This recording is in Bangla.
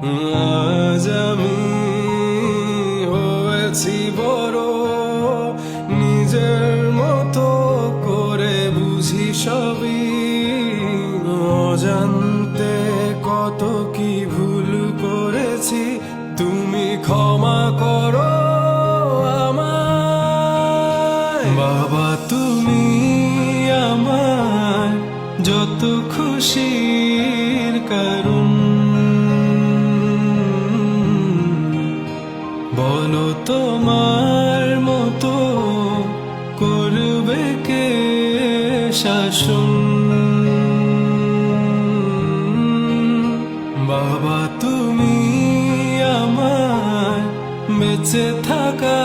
আজ আমি হয়েছি বড়, নিজের মতো করে বুঝি সবই। অজান্তে কত কি ভুল করেছি, তুমি ক্ষমা করো আমায়। বাবা তুমি আমার যত খুশির কারণ, বলো তোমার মতো করবে কে শাসন। বাবা তুমি আমার বেঁচে থাকা